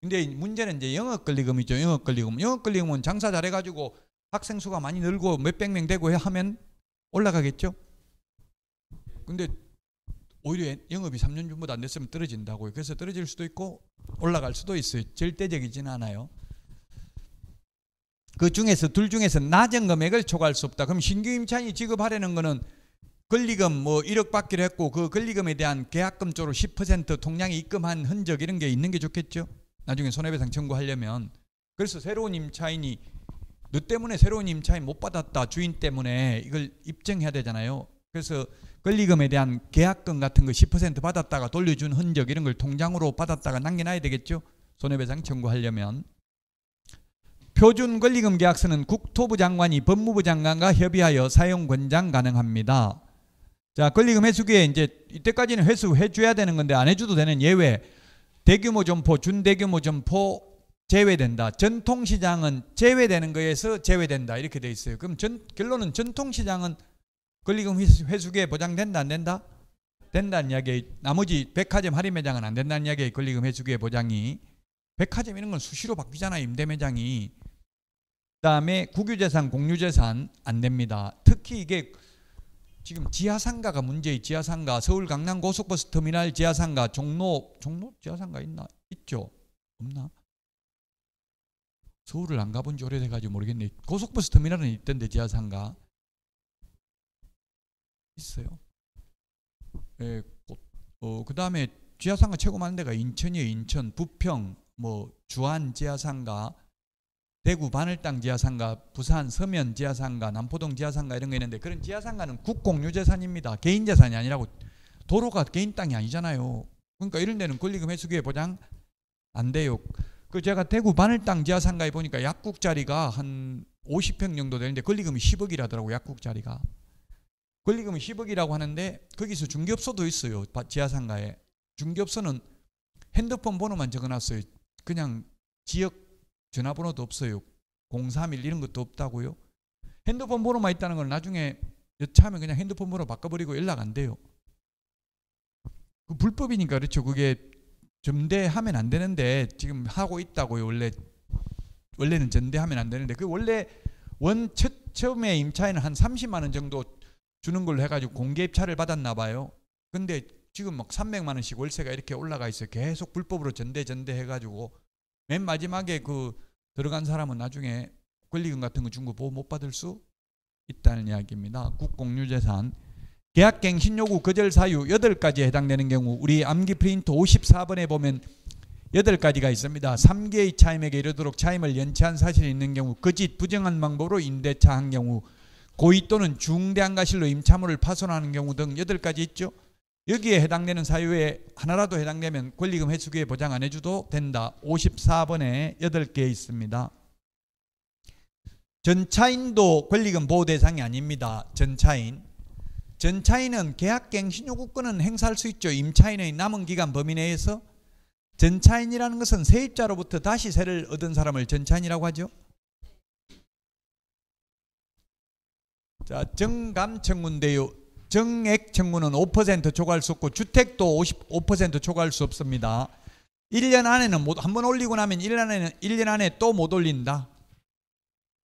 근데 문제는 이제 영업 권리금이죠. 영업 권리금. 영업 권리금은 장사 잘해가지고 학생 수가 많이 늘고 몇백 명 되고 하면 올라가겠죠. 근데 오히려 영업이 3년 전보다 안 됐으면 떨어진다고요. 그래서 떨어질 수도 있고 올라갈 수도 있어요. 절대적이지는 않아요. 그 중에서 둘 중에서 낮은 금액을 초과할 수 없다. 그럼 신규 임차인이 지급하려는 거는 권리금 뭐 1억 받기로 했고 그 권리금에 대한 계약금 쪽으로 10% 통장에 입금한 흔적 이런 게 있는 게 좋겠죠. 나중에 손해배상 청구하려면. 그래서 새로운 임차인이 너 때문에 새로운 임차인 못 받았다. 주인 때문에 이걸 입증해야 되잖아요. 그래서 권리금에 대한 계약금 같은 거 10% 받았다가 돌려준 흔적 이런 걸 통장으로 받았다가 남겨놔야 되겠죠. 손해배상 청구하려면. 표준 권리금 계약서는 국토부 장관이 법무부 장관과 협의하여 사용 권장 가능합니다. 자, 권리금 회수기에 이제 이때까지는 회수해 줘야 되는 건데 안 해줘도 되는 예외. 대규모 점포, 준대규모 점포 제외된다. 전통시장은 제외되는 거에서 제외된다. 이렇게 돼 있어요. 그럼 결론은 전통시장은 권리금 회수기에 보장된다 안 된다? 된다는 이야기. 나머지 백화점 할인 매장은 안 된다는 이야기예요. 권리금 회수기의 보장이. 백화점 이런 건 수시로 바뀌잖아요. 임대 매장이. 그다음에 국유재산, 공유재산 안 됩니다. 특히 이게 지금 지하상가가 문제의 지하상가, 서울 강남 고속버스 터미널 지하상가, 종로 지하상가 있나? 있죠? 없나? 서울을 안 가본 지 오래돼가지고 모르겠네. 고속버스 터미널은 있던데 지하상가 있어요. 예, 그 다음에 지하상가 최고 많은 데가 인천이에요. 인천, 부평, 뭐 주안 지하상가, 대구 바늘땅 지하상가, 부산 서면 지하상가, 남포동 지하상가 이런 거 있는데 그런 지하상가는 국공유재산입니다. 개인재산이 아니라고. 도로가 개인 땅이 아니잖아요. 그러니까 이런 데는 권리금 회수기에 보장 안 돼요. 그 제가 대구 바늘땅 지하상가에 보니까 약국자리가 한 50평 정도 되는데 권리금이 10억이라더라고. 약국자리가. 권리금이 10억이라고 하는데 거기서 중개업소도 있어요. 지하상가에. 중개업소는 핸드폰 번호만 적어놨어요. 그냥 지역 전화번호도 없어요. 031 이런 것도 없다고요. 핸드폰 번호만 있다는 건 나중에 여차하면 그냥 핸드폰 번호 바꿔버리고 연락 안 돼요. 그 불법이니까 그렇죠. 그게 전대하면 안 되는데 지금 하고 있다고요. 원래는 전대하면 안 되는데 그 원래 처음에 임차인은 한 30만 원 정도 주는 걸로 해가지고 공개 입찰을 받았나 봐요. 근데 지금 막 300만 원씩 월세가 이렇게 올라가 있어요. 계속 불법으로 전대 해가지고 맨 마지막에 그 들어간 사람은 나중에 권리금 같은 거 준 거 보호 못 받을 수 있다는 이야기입니다. 국공유재산. 계약갱신 요구 거절 사유 8가지에 해당되는 경우 우리 암기 프린트 54번에 보면 8가지가 있습니다. 3개의 차임에게 이르도록 차임을 연체한 사실이 있는 경우, 거짓 부정한 방법으로 임대차 한 경우, 고의 또는 중대한 과실로 임차물을 파손하는 경우 등 8가지 있죠. 여기에 해당되는 사유에 하나라도 해당되면 권리금 회수기에 보장 안 해줘도 된다. 54번에 8개 있습니다. 전차인도 권리금 보호 대상이 아닙니다. 전차인은 계약갱신 요구권은 행사할 수 있죠. 임차인의 남은 기간 범위 내에서. 전차인이라는 것은 세입자로부터 다시 세를 얻은 사람을 전차인이라고 하죠. 자, 정감 청구인데요. 정액 청구는 5% 초과할 수 없고 주택도 5% 초과할 수 없습니다. 1년 안에는 한 번 올리고 나면 1년 안에 또 못 올린다.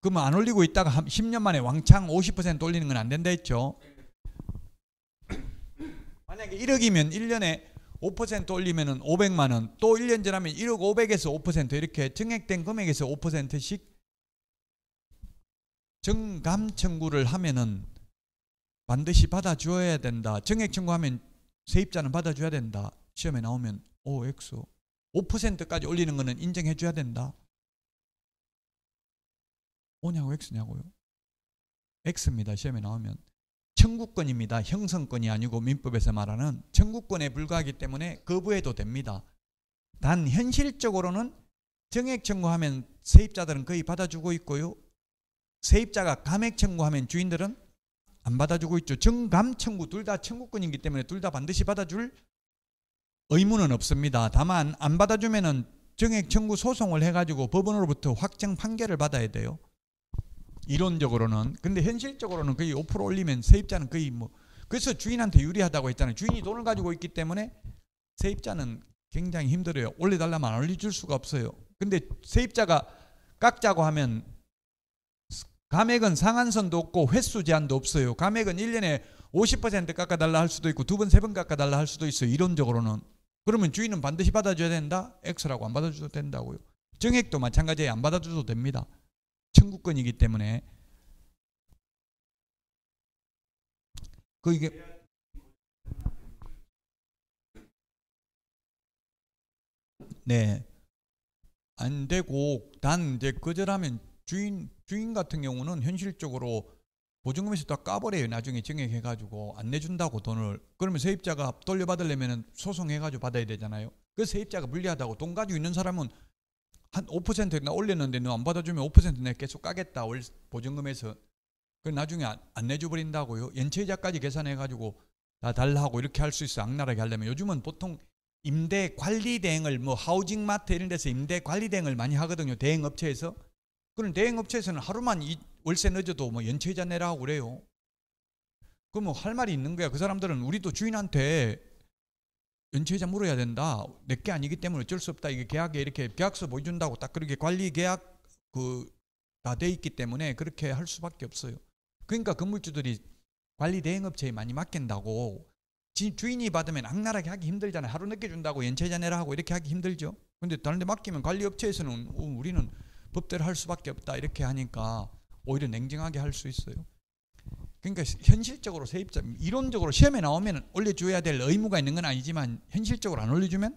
그러면 안 올리고 있다가 10년 만에 왕창 50% 올리는 건 안 된다 했죠. 만약에 1억이면 1년에 5% 올리면 500만 원, 또 1년 지나면 1억 500에서 5% 이렇게 정액된 금액에서 5%씩 정감 청구를 하면은 반드시 받아줘야 된다. 정액 청구하면 세입자는 받아줘야 된다. 시험에 나오면 OX 5%까지 올리는 거는 인정해줘야 된다. O냐고 X냐고요? X입니다. 시험에 나오면. 청구권입니다. 형성권이 아니고 민법에서 말하는 청구권에 불과하기 때문에 거부해도 됩니다. 단 현실적으로는 정액 청구하면 세입자들은 거의 받아주고 있고요. 세입자가 감액 청구하면 주인들은 안 받아주고 있죠. 정감 청구 둘 다 청구권이기 때문에 둘 다 반드시 받아줄 의무는 없습니다. 다만 안 받아주면은 정액 청구 소송을 해가지고 법원으로부터 확정 판결을 받아야 돼요. 이론적으로는. 근데 현실적으로는 거의 5% 올리면 세입자는 거의 뭐, 그래서 주인한테 유리하다고 했잖아요. 주인이 돈을 가지고 있기 때문에 세입자는 굉장히 힘들어요. 올려달라면 안 올려줄 수가 없어요. 근데 세입자가 깎자고 하면 감액은 상한선도 없고 횟수 제한도 없어요. 감액은 1년에 50% 깎아달라 할 수도 있고 2번, 3번 깎아달라 할 수도 있어요. 이론적으로는. 그러면 주인은 반드시 받아줘야 된다? X라고 안 받아줘도 된다고요. 정액도 마찬가지예요. 안 받아줘도 됩니다. 청구권이기 때문에. 이게 네, 안 되고 단 이제 거절하면 주인 같은 경우는 현실적으로 보증금에서 다 까버려요. 나중에 정액해가지고 안 내준다고 돈을. 그러면 세입자가 돌려받으려면 소송해가지고 받아야 되잖아요. 그 세입자가 불리하다고. 돈 가지고 있는 사람은 한 5%나 올렸는데 너 안 받아주면 5% 내가 계속 까겠다. 보증금에서. 그 나중에 안 내줘버린다고요. 연체이자까지 계산해가지고 다 달라고 이렇게 할 수 있어. 악랄하게 하려면. 요즘은 보통 임대 관리 대행을 뭐 하우징마트 이런 데서 임대 관리 대행을 많이 하거든요. 대행업체에서. 그런 대행업체에서는 하루만 월세 늦어도 뭐 연체이자 내라고 그래요. 그럼 뭐 할 말이 있는 거야. 그 사람들은 우리도 주인한테 연체이자 물어야 된다. 내게 아니기 때문에 어쩔 수 없다. 이게 계약에 이렇게 계약서 보여준다고 딱 그렇게 관리 계약 다 돼 있기 때문에 그렇게 할 수밖에 없어요. 그러니까 건물주들이 관리 대행업체에 많이 맡긴다고. 주인이 받으면 악랄하게 하기 힘들잖아요. 하루 늦게 준다고 연체이자 내라 하고 이렇게 하기 힘들죠. 근데 다른 데 맡기면 관리업체에서는 우리는 법대로 할 수밖에 없다 이렇게 하니까 오히려 냉정하게 할 수 있어요. 그러니까 현실적으로 세입자, 이론적으로 시험에 나오면 올려줘야 될 의무가 있는 건 아니지만 현실적으로 안 올려주면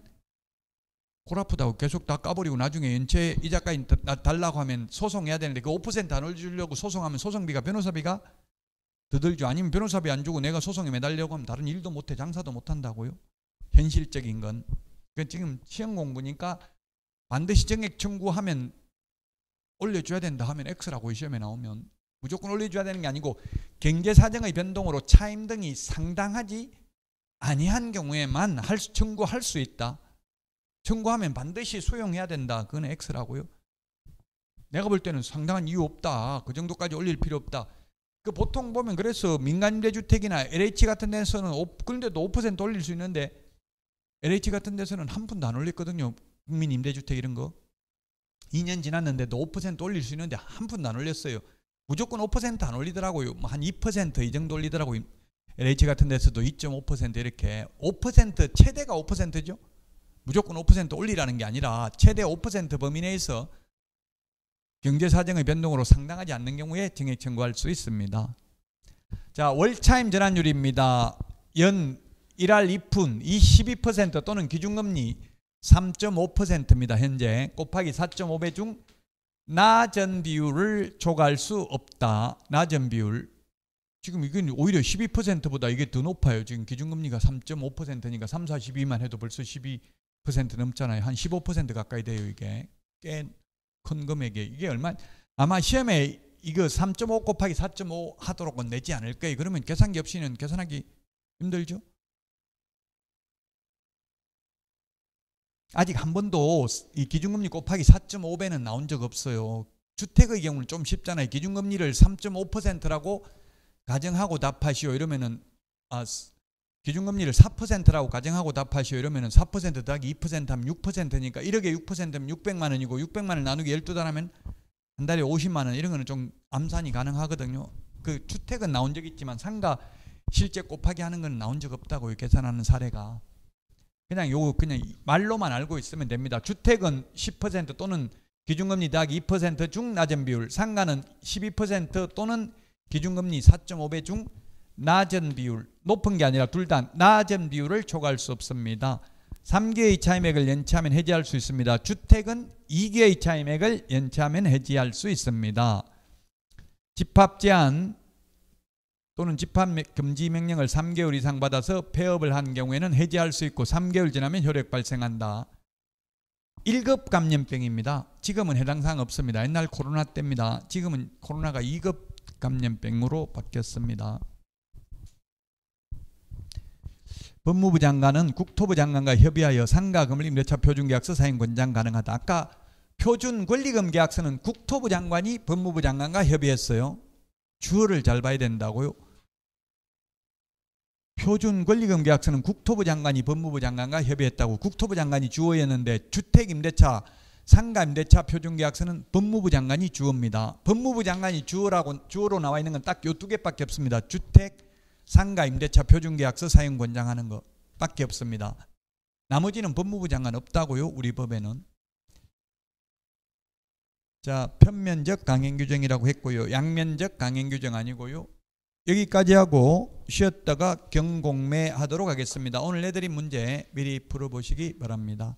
골아프다고 계속 다 까버리고 나중에 연체 이자까지 달라고 하면 소송해야 되는데 그 5% 안 올려주려고 소송하면 소송비가 변호사비가 더 들죠. 아니면 변호사비 안 주고 내가 소송에 매달려고 하면 다른 일도 못해 장사도 못한다고요. 현실적인 건. 그러니까 지금 시험 공부니까 반드시 정액 청구하면 올려줘야 된다 하면 X라고 시험에 나오면 무조건 올려줘야 되는 게 아니고 경제사정의 변동으로 차임 등이 상당하지 아니한 경우에만 청구할 수 있다. 청구하면 반드시 수용해야 된다. 그건 X라고요. 내가 볼 때는 상당한 이유 없다. 그 정도까지 올릴 필요 없다. 그 보통 보면 그래서 민간임대주택이나 LH 같은 데서는 그런데도 5% 올릴 수 있는데 LH 같은 데서는 한 푼도 안 올렸거든요. 국민임대주택 이런 거. 2년 지났는데도 5% 올릴 수 있는데 한 푼도 안 올렸어요. 무조건 5% 안 올리더라고요. 한 2% 이 정도 올리더라고요. LH 같은 데서도 2.5% 이렇게. 5% 최대가 5%죠. 무조건 5% 올리라는 게 아니라 최대 5% 범위 내에서 경제사정의 변동으로 상당하지 않는 경우에 정액 청구할 수 있습니다. 자, 월차임 전환율입니다. 연 1할 2푼 12% 또는 기준금리 3.5%입니다. 현재 곱하기 4.5배 중 낮은 비율을 초과할 수 없다. 낮은 비율. 지금 이건 오히려 12%보다 이게 더 높아요. 지금 기준금리가 3.5%니까 3, 4, 12만 해도 벌써 12% 넘잖아요. 한 15% 가까이 돼요. 이게 꽤 큰 금액에. 이게 얼마? 아마 시험에 이거 3.5 곱하기 4.5 하도록은 내지 않을 거예요. 그러면 계산기 없이는 계산하기 힘들죠. 아직 한 번도 이 기준금리 곱하기 4.5배는 나온 적 없어요. 주택의 경우는 좀 쉽잖아요. 기준금리를 3.5%라고 가정하고 답하시오 이러면은 기준금리를 4%라고 가정하고 답하시오 이러면은 4% 더하기 2% 하면 6%니까 1억에 6%면 600만 원이고 600만 원 나누기 12달 하면 한 달에 50만 원 이런 거는 좀 암산이 가능하거든요. 그 주택은 나온 적 있지만 상가 실제 곱하기 하는 건 나온 적 없다고요. 계산하는 사례가. 그냥 요거 그냥 말로만 알고 있으면 됩니다. 주택은 10% 또는 기준금리 더하기 2% 중 낮은 비율, 상가는 12% 또는 기준금리 4.5배 중 낮은 비율, 높은 게 아니라 둘 다 낮은 비율을 초과할 수 없습니다. 3개의 차임액을 연체하면 해지할 수 있습니다. 주택은 2개의 차임액을 연체하면 해지할 수 있습니다. 집합제한 또는 집합 금지 명령을 3개월 이상 받아서 폐업을 한 경우에는 해지할 수 있고 3개월 지나면 혈액 발생한다. 1급 감염병입니다. 지금은 해당 사항 없습니다. 옛날 코로나 때입니다. 지금은 코로나가 2급 감염병으로 바뀌었습니다. 법무부 장관은 국토부 장관과 협의하여 상가 건물 임대차 표준계약서 사용 권장 가능하다. 아까 표준 권리금 계약서는 국토부 장관이 법무부 장관과 협의했어요. 주어를 잘 봐야 된다고요. 표준 권리금 계약서는 국토부 장관이 법무부 장관과 협의했다고. 국토부 장관이 주어였는데 주택 임대차 상가 임대차 표준 계약서는 법무부 장관이 주어입니다. 법무부 장관이 주어로 나와 있는 건 딱 요 두 개밖에 없습니다. 주택 상가 임대차 표준 계약서 사용 권장하는 거 밖에 없습니다. 나머지는 법무부 장관 없다고요. 우리 법에는. 자, 편면적 강행 규정이라고 했고요. 양면적 강행 규정 아니고요. 여기까지 하고 쉬었다가 경공매 하도록 하겠습니다. 오늘 내드린 문제 미리 풀어보시기 바랍니다.